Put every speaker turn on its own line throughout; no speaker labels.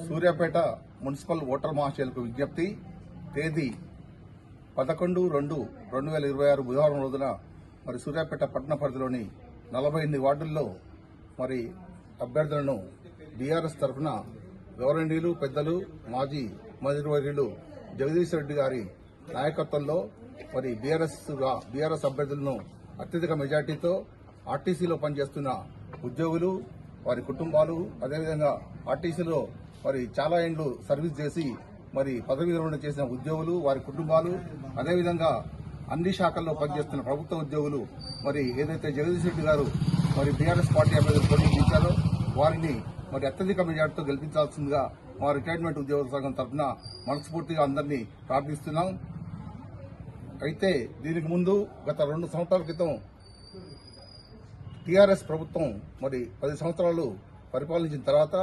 Suryapet municipal voter మహాశయులకు విజ్ఞప్తి. తేదీ 11/2/2026 బుధవారం రోజున మరి సూర్యాపేట పట్టణ పరిధిలోని 48 వార్డుల్లో మరి అభ్యర్థులను బీఆర్ఎస్ తరఫున గౌరవనీయులు పెద్దలు మాజీ మంత్రివర్యులు జగదీష్ రెడ్డి గారి నాయకత్వంలో మరి బీఆర్ఎస్ అభ్యర్థులను అత్యధిక మెజార్టీతో ఆర్టీసీలో పనిచేస్తున్న ఉద్యోగులు, వారి కుటుంబాలు, అదేవిధంగా ఆర్టీసీలో మరి చాలా ఏళ్లు సర్వీస్ చేసి మరి పదవి విరమణ చేసిన ఉద్యోగులు, వారి కుటుంబాలు, అదేవిధంగా అన్ని శాఖల్లో పనిచేస్తున్న ప్రభుత్వ ఉద్యోగులు మరి ఏదైతే జగదీష్ రెడ్డి గారు మరి బీఆర్ఎస్ పార్టీ అభ్యర్థులు పోటీ వారిని మరి అత్యధిక మెజార్టీతో గెలిపించాల్సిందిగా మా రిటైర్మెంట్ ఉద్యోగుల సంఘం తరఫున మనస్ఫూర్తిగా అందరినీ ప్రార్థిస్తున్నాం. అయితే దీనికి ముందు గత 2 సంవత్సరాల క్రితం టీఆర్ఎస్ ప్రభుత్వం మరి 10 సంవత్సరాలు పరిపాలించిన తర్వాత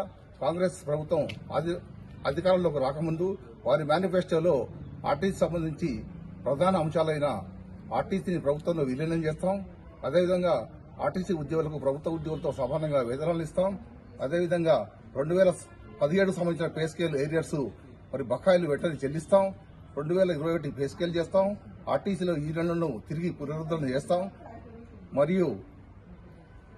కాంగ్రెస్ ప్రభుత్వం అధికారంలోకి రాకముందు వారి మేనిఫెస్టోలో ఆర్టీసీ సంబంధించి ప్రధాన అంశాలైన ఆర్టీసీని ప్రభుత్వంలో విలీనం చేస్తాం, అదేవిధంగా ఆర్టీసీ ఉద్యోగులకు ప్రభుత్వ ఉద్యోగులతో సమానంగా వేతనాలు ఇస్తాం, అదేవిధంగా 2017 సంబంధించిన పే స్కేల్ ఏరియర్స్ మరి బకాయిలు వెంటనే చెల్లిస్తాం, 2021 పే స్కేల్ చేస్తాం, ఆర్టీసీలో ఈ నెలలను తిరిగి పునరుద్ధరణ చేస్తాం, మరియు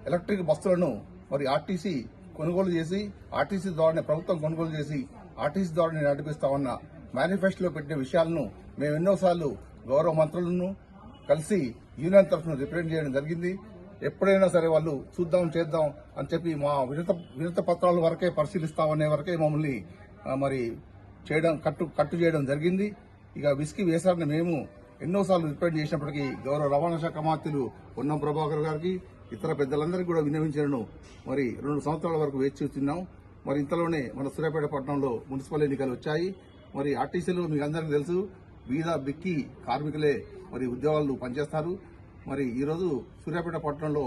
ఎలక్ట్రిక్ బస్సులను మరి ఆర్టీసీ కొనుగోలు చేసి ఆర్టీసీ ద్వారానే ప్రభుత్వం కొనుగోలు చేసి ఆర్టీసీ ద్వారానే నడిపిస్తామన్న మేనిఫెస్టోలో పెట్టిన విషయాలను మేము ఎన్నోసార్లు గౌరవ మంత్రులను కలిసి యూనియన్ తరఫున రిప్రజెంట్ చేయడం జరిగింది. ఎప్పుడైనా సరే వాళ్ళు చూద్దాం చేద్దాం అని చెప్పి మా వినత పత్రాల వరకే పరిశీలిస్తామనే వరకే మమ్మల్ని మరి కట్టు చేయడం జరిగింది. ఇక విసికి వేసారని మేము ఎన్నోసార్లు రిప్రజెంట్ చేసినప్పటికీ గౌరవ రవాణా శాఖ మంత్రులు పొన్నం ప్రభాకర్ గారికి ఇతర పెద్దలందరికీ కూడా విన్నవించడం మరి 2 సంవత్సరాల వరకు వేచి చూస్తున్నాం. మరి ఇంతలోనే మన సూర్యాపేట పట్టణంలో మున్సిపల్ ఎన్నికలు వచ్చాయి. మరి ఆర్టీసీలో మీకు అందరికీ తెలుసు బీద బిక్కి కార్మికులే మరి ఉద్యోగాలు పనిచేస్తారు. మరి ఈరోజు సూర్యాపేట పట్టణంలో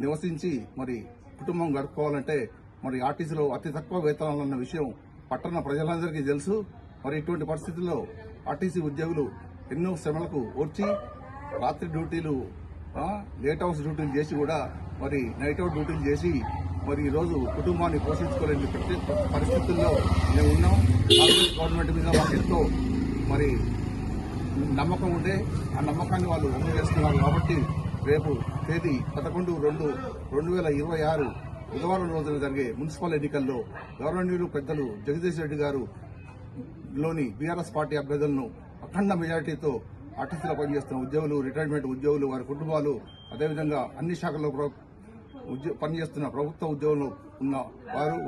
నివసించి మరి కుటుంబం గడుపుకోవాలంటే మరి ఆర్టీసీలో అతి తక్కువ వేతనాలు అన్న విషయం పట్టణ ప్రజలందరికీ తెలుసు. మరి ఇటువంటి పరిస్థితుల్లో ఆర్టీసీ ఉద్యోగులు ఎన్నో శ్రమలకు ఓర్చి రాత్రి డ్యూటీలు, లేట్ హౌస్ డ్యూటీలు చేసి కూడా మరి నైట్ అవుట్ డ్యూటీలు చేసి మరి ఈరోజు కుటుంబాన్ని పోషించుకోలేని పరిస్థితుల్లో మేము ఉన్నాం. కాంగ్రెస్ గవర్నమెంట్ మీద మాకు ఎంతో మరి నమ్మకం ఉంటే ఆ నమ్మకాన్ని వాళ్ళు అమలు చేస్తున్నారు. కాబట్టి రేపు తేదీ 11/2/2026 బుధవారం రోజున జరిగే మున్సిపల్ ఎన్నికల్లో గవర్నర్లు పెద్దలు జగదీష్ రెడ్డి గారు లోని బీఆర్ఎస్ పార్టీ అభ్యర్థులను అఖండ మెజార్టీతో ఆర్టీసీలో పనిచేస్తున్న ఉద్యోగులు, రిటైర్మెంట్ ఉద్యోగులు, వారి కుటుంబాలు, అదేవిధంగా అన్ని శాఖల్లో పనిచేస్తున్న ప్రభుత్వ ఉద్యోగులు ఉన్న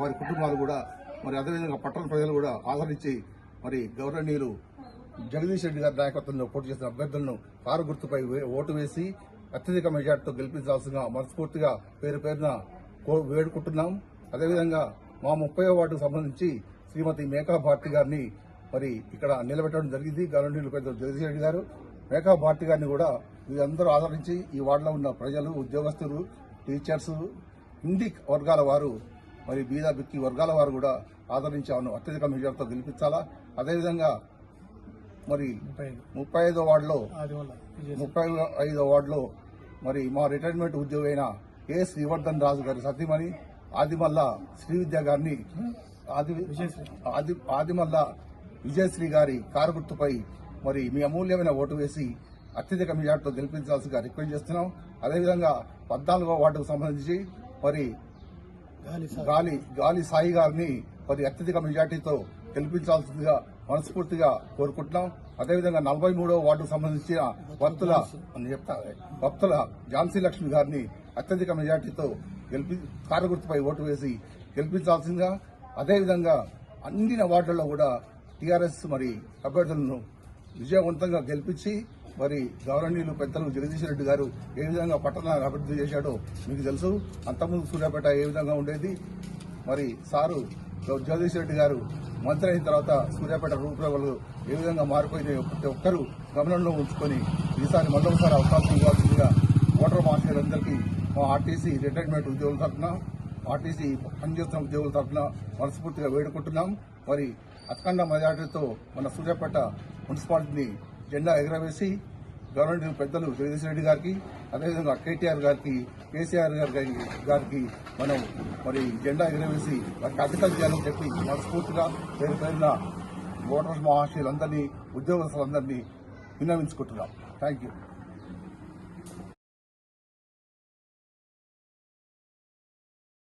వారి కుటుంబాలు కూడా మరి అదేవిధంగా పట్టణ ప్రజలు కూడా ఆదరించి మరి గౌరవనీయులు జగదీష్ రెడ్డి గారి నాయకత్వంలో పోటీ చేసిన అభ్యర్థులను కారు గుర్తుపై ఓటు వేసి అత్యధిక మెజార్టీతో గెలిపించాల్సిందిగా మనస్ఫూర్తిగా పేరున వేడుకుంటున్నాం. అదేవిధంగా మా 30వ వార్డుకు సంబంధించి శ్రీమతి మేకా భారతి గారిని మరి ఇక్కడ నిలబెట్టడం జరిగింది. గవర్నర్లు పెద్ద జగదీష్ రెడ్డి గారు మేకా భారతి గారిని కూడా వీరందరూ ఆదరించి ఈ వార్డులో ఉన్న ప్రజలు, ఉద్యోగస్తులు, టీచర్స్, అన్ని వర్గాల వారు మరి బీద బిక్కి వర్గాల వారు కూడా ఆదరించి ఆమెను అత్యధిక మెజార్టీతో గెలిపించాలా. అదేవిధంగా మరి 35వ వార్డులో మరి మా రిటైర్మెంట్ ఉద్యోగి అయిన కె శ్రీవర్ధన్ రాజు గారి సతీమణి ఆదిమల్ల శ్రీవిద్య గారిని ఆదిమల్ల విజయశ్రీ గారి కారు గుర్తుపై మరి మీ అమూల్యమైన ఓటు వేసి అత్యధిక మెజార్టీతో గెలిపించాల్సిగా రిక్వెస్ట్ చేస్తున్నాం. అదేవిధంగా 14వ వార్డుకు సంబంధించి మరి గాలి సాయి గారిని మరి అత్యధిక మెజార్టీతో గెలిపించాల్సిందిగా మనస్ఫూర్తిగా కోరుకుంటున్నాం. అదేవిధంగా 43వ వార్డుకు సంబంధించిన భక్తుల ఝాన్సీ లక్ష్మి గారిని అత్యధిక మెజార్టీతో కారు గుర్తుపై ఓటు వేసి గెలిపించాల్సిందిగా, అదేవిధంగా అన్ని వార్డుల్లో కూడా టీఆర్ఎస్ మరి అభ్యర్థులను విజయవంతంగా గెలిపించి మరి గౌరవనీయులు పెద్దలు జగదీష్ రెడ్డి గారు ఏ విధంగా పట్టణాన్ని అభివృద్ధి చేశాడో మీకు తెలుసు. అంతకుముందు సూర్యాపేట ఏ విధంగా ఉండేది. మరి సారు జగదీష్ రెడ్డి గారు మంత్రి అయిన తర్వాత సూర్యాపేట రూపురేఖలు ఏ విధంగా మారిపోయినాయో ప్రతి ఒక్కరూ గమనంలో ఉంచుకొని ఈసారి మరొకసారి అవకాశం ఇవ్వాల్సిందిగా ఓటర్ మహాశయులందరికీ మా ఆర్టీసీ రిటైర్మెంట్ ఉద్యోగుల తరఫున, ఆర్టీసీ పనిచేస్తున్న ఉద్యోగుల తరఫున మనస్ఫూర్తిగా వేడుకుంటున్నాం. మరి అఖండ మెజార్టీతో మన సూర్యాపేట మున్సిపాలిటీని జెండా ఎగరవేసి గవర్నమెంట్ పెద్దలు జగదీశ్ రెడ్డి గారికి, అదేవిధంగా కేటీఆర్ గారికి, కేసీఆర్ గారికి మనం మరి జెండా ఎగరవేసి వారికి అధికారం చేయాలని చెప్పి మనస్ఫూర్తిగా పేరు పేరున ఓటర్స్ మహాశయులందరినీ, ఉద్యోగస్తులందరినీ విన్నవించుకుంటున్నాం. Thank you.